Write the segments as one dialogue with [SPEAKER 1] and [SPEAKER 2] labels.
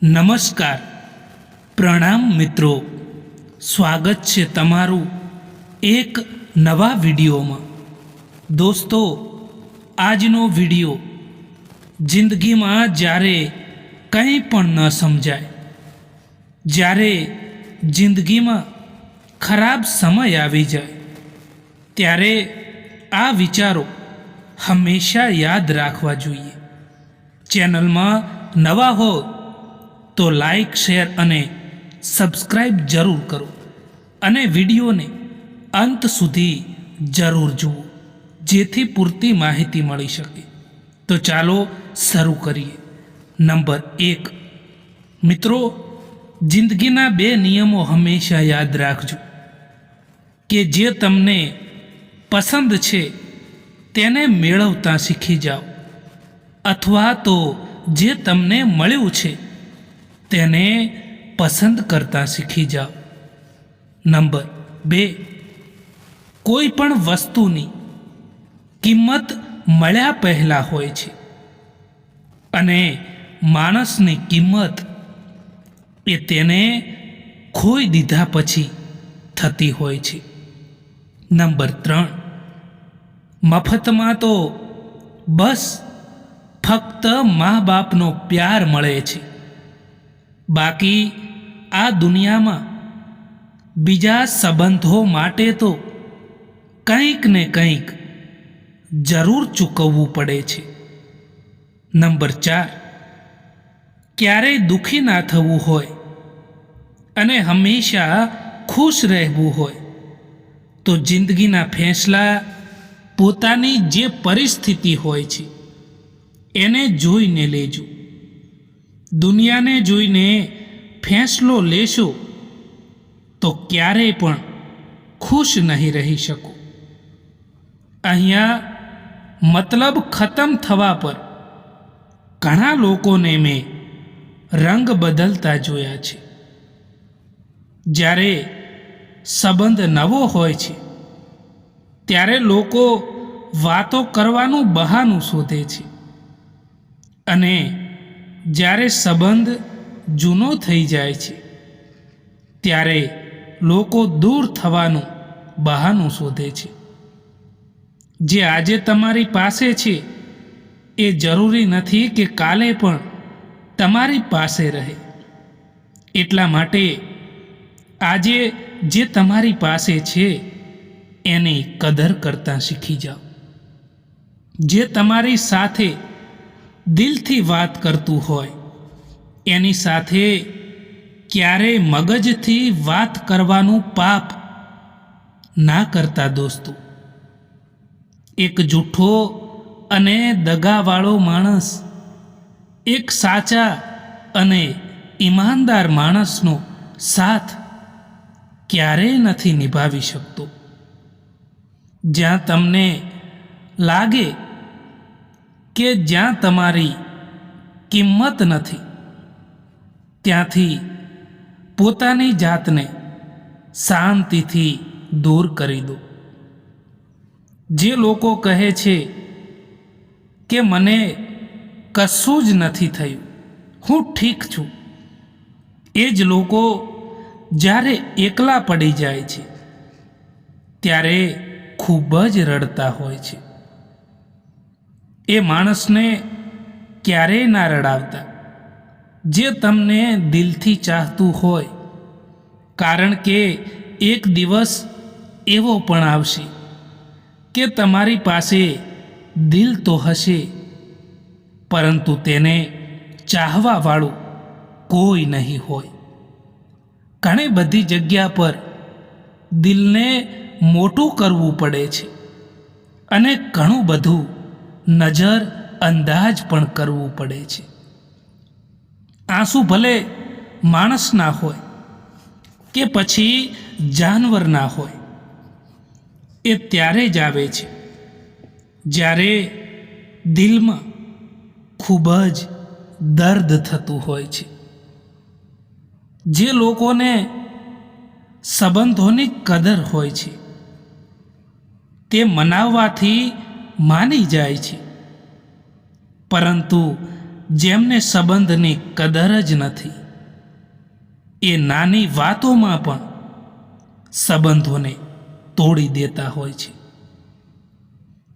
[SPEAKER 1] નમસ્કાર, પ્રણામ મિત્રો. સ્વાગત છે તમારું એક નવા વિડીયોમાં. દોસ્તો, આજનો વિડીયો જિંદગીમાં જ્યારે કંઈ પણ ન સમજાય, જ્યારે જિંદગીમાં ખરાબ સમય આવી જાય, ત્યારે આ વિચારો હંમેશા યાદ રાખવા જોઈએ. ચેનલમાં નવા હો તો લાઈક, શેર અને સબસ્ક્રાઈબ જરૂર કરો અને વિડીયોને અંત સુધી જરૂર જુઓ, જેથી પૂરતી માહિતી મળી શકે. તો ચાલો શરૂ કરીએ. નંબર 1, મિત્રો, જિંદગીના 2 નિયમો હંમેશા યાદ રાખજો કે જે તમને પસંદ છે તેને મેળવતા શીખી જાઓ, અથવા તો જે તમને મળ્યું છે તેને પસંદ કરતા શીખી જાઓ. નંબર 2, કોઈ પણ વસ્તુની કિંમત મળ્યા પહેલાં હોય છે અને માણસની કિંમત એ તેને ખોઈ દીધા પછી થતી હોય છે. નંબર 3, મફતમાં તો બસ ફક્ત મા બાપનો પ્યાર મળે છે. બાકી આ દુનિયામાં બીજા સંબંધો માટે તો કંઈક ને કંઈક જરૂર ચૂકવવું પડે છે. નંબર 4, ક્યારેય દુઃખી ના થવું હોય અને હંમેશા ખુશ રહેવું હોય તો જિંદગીના ફેંસલા પોતાની જે પરિસ્થિતિ હોય છે એને જોઈને લેજો. દુનિયાને જોઈને ફેંસલો લેશો તો ક્યારેય પણ ખુશ નહીં રહી શકો. અહીંયા મતલબ ખતમ થવા પર ઘણા લોકોને મેં રંગ બદલતા જોયા છે. જ્યારે સંબંધ નવો હોય છે ત્યારે લોકો વાતો કરવાનું બહાનું શોધે છે અને જ્યારે સંબંધ જૂનો થઈ જાય છે ત્યારે લોકો દૂર થવાનું બહાનું શોધે છે. જે આજે તમારી પાસે છે એ જરૂરી નથી કે કાલે પણ તમારી પાસે રહે. એટલા માટે આજે જે તમારી પાસે છે એની કદર કરતા શીખી જાઓ. જે તમારી સાથે દિલથી વાત કરતું હોય એની સાથે ક્યારેય મગજથી વાત કરવાનું પાપ ના કરતા દોસ્તો. એક જૂઠો અને દગાવાળો માણસ એક સાચા અને ઈમાનદાર માણસનો સાથ ક્યારેય નથી નિભાવી શકતો. જ્યાં તમને લાગે કે જ્યાં તમારી કિંમત નથી ત્યાંથી પોતાની જાતને શાંતિથી દૂર કરી દો. જે લોકો કહે છે કે મને કશું જ નથી થયું, હું ઠીક છું, એ જ લોકો જ્યારે એકલા પડી જાય છે ત્યારે ખૂબ જ રડતા હોય છે. એ માણસને ક્યારેય ના રડાવતા જે તમને દિલથી ચાહતું હોય, કારણ કે એક દિવસ એવો પણ આવશે કે તમારી પાસે દિલ તો હશે પરંતુ તેને ચાહવાવાળું કોઈ નહીં હોય. ઘણી બધી જગ્યા પર દિલને મોટું કરવું પડે છે અને ઘણું બધું નજર અંદાજ પણ કરવું પડે છે. આંસુ ભલે માણસના હોય કે પછી જાનવરના હોય, એ ત્યારે જ આવે છે જ્યારે દિલમાં ખૂબ જ દર્દ થતું હોય છે. જે લોકોને સંબંધોની કદર હોય છે તે મનાવવાથી માની જાય છે, પરંતુ જેમને સંબંધની કદર જ નથી, એ નાની વાતોમાં પણ સંબંધોને તોડી દેતા હોય છે.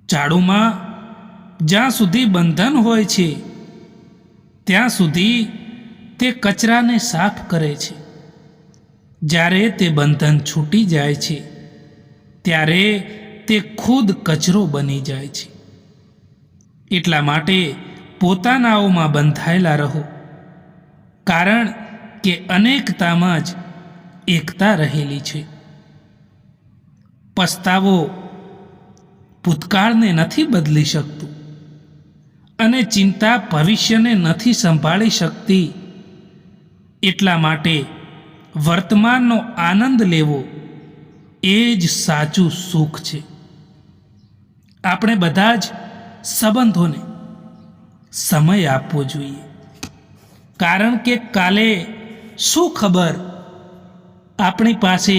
[SPEAKER 1] ઝાડુમાં જ્યાં સુધી બંધન હોય છે ત્યાં સુધી તે કચરાને સાફ કરે છે. જ્યારે તે બંધન છૂટી જાય છે ત્યારે તે ખુદ કચરો બની જાય છે. એટલા માટે પોતાનાઓમાં બંધાયેલા રહો, કારણ કે અનેકતામાં જ એકતા રહેલી છે. પસ્તાવો ભૂતકાળને નથી બદલી શકતું અને ચિંતા ભવિષ્યને નથી સંભાળી શકતી. એટલા માટે વર્તમાનનો આનંદ લેવો એ જ સાચું સુખ છે. આપણે બધા જ સંબંધોને સમય આપવો જોઈએ, કારણ કે કાલે શું ખબર આપણી પાસે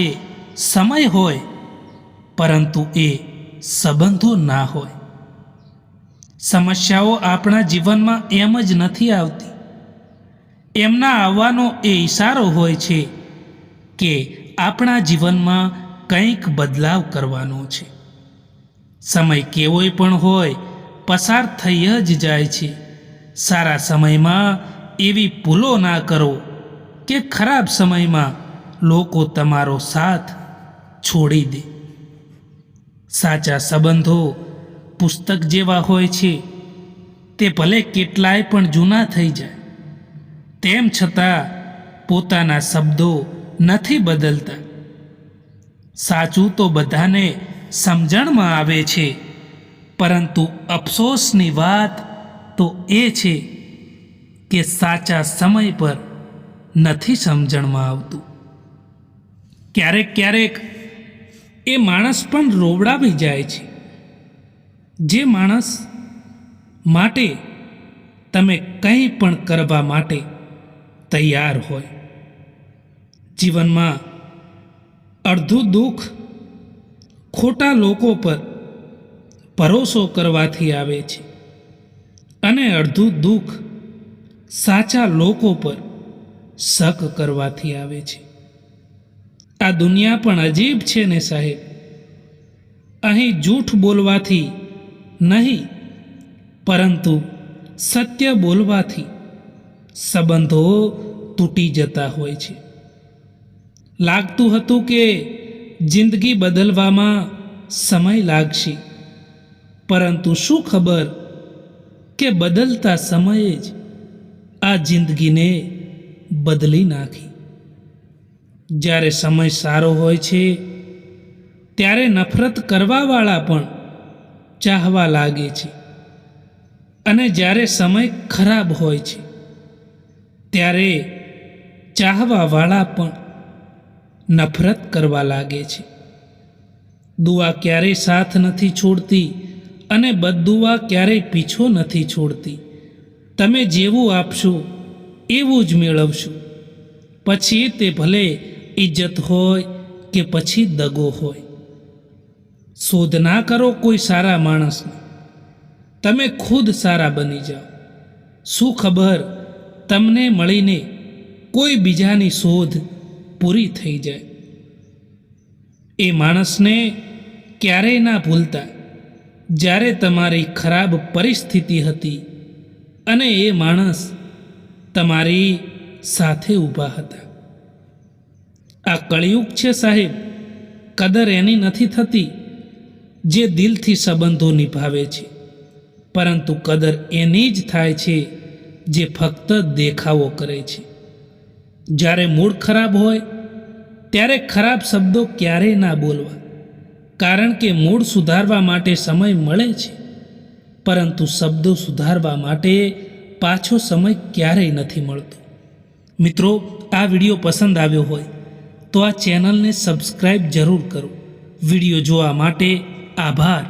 [SPEAKER 1] સમય હોય પરંતુ એ સંબંધો ના હોય. સમસ્યાઓ આપણા જીવનમાં એમ જ નથી આવતી. એમના આવવાનો એ ઈશારો હોય છે કે આપણા જીવનમાં કંઈક બદલાવ કરવાનો છે. સમય કેવોય પણ હોય પસાર થઈ જ જાય છે. સારા સમયમાં એવી ભૂલો ના કરો કે ખરાબ સમયમાં લોકો તમારો સાથ છોડી દે. સાચા સંબંધો પુસ્તક જેવા હોય છે. તે ભલે કેટલાય પણ જૂના થઈ જાય, તેમ છતાં પોતાના શબ્દો નથી બદલતા. સાચું તો બધાને સમજણમાં આવે છે, પરંતુ અફસોસની વાત તો એ છે કે સાચા સમય પર નથી સમજણમાં આવતું. ક્યારેક ક્યારેક એ માણસ પણ રોવડાવી જાય છે, જે માણસ માટે તમે કંઈ પણ કરવા માટે તૈયાર હોય. જીવનમાં અડધું દુઃખ ખોટા લોકો પર ભરોસો કરવાથી આવે છે અને અડધું દુઃખ સાચા લોકો પર શક કરવાથી આવે છે. આ દુનિયા પણ અજીબ છે ને સાહેબ. અહીં જૂઠ બોલવાથી નહીં, પરંતુ સત્ય બોલવાથી સંબંધો તૂટી જતા હોય છે. લાગતું હતું કે જિંદગી બદલવામાં સમય લાગશે, પરંતુ શું ખબર કે બદલતા સમયે જ આ જિંદગીને બદલી નાખી. જ્યારે સમય સારો હોય છે ત્યારે નફરત કરવાવાળા પણ ચાહવા લાગે છે, અને જ્યારે સમય ખરાબ હોય છે ત્યારે ચાહવાવાળા પણ નફરત કરવા લાગે છે. દુઆ ક્યારેય સાથ નથી છોડતી અને બદદુઆ ક્યારેય પીછો નથી છોડતી. તમે જેવું આપશો એવું જ મેળવશો, પછી તે ભલે ઇજ્જત હોય કે પછી દગો હોય. શોધ ના કરો કોઈ સારા માણસને, તમે ખુદ સારા બની જાઓ. શું ખબર તમને મળીને કોઈ બીજાની શોધ પૂરી થઈ જાય. એ માણસને ક્યારેય ના ભૂલતા જ્યારે તમારી ખરાબ પરિસ્થિતિ હતી અને એ માણસ તમારી સાથે ઊભા હતા. આ કળિયુગ છે સાહેબ. કદર એની નથી થતી જે દિલથી સંબંધો નિભાવે છે, પરંતુ કદર એની જ થાય છે જે ફક્ત દેખાવો કરે છે. જ્યારે મૂડ ખરાબ હોય ત્યારે ખરાબ શબ્દો ક્યારેય ના બોલવા, કારણ કે મૂડ સુધારવા માટે સમય મળે છે, પરંતુ શબ્દો સુધારવા માટે પાછો સમય ક્યારેય નથી મળતો. મિત્રો, આ વિડીયો પસંદ આવ્યો હોય તો આ ચેનલને સબસ્ક્રાઈબ જરૂર કરો. વિડીયો જોવા માટે આભાર.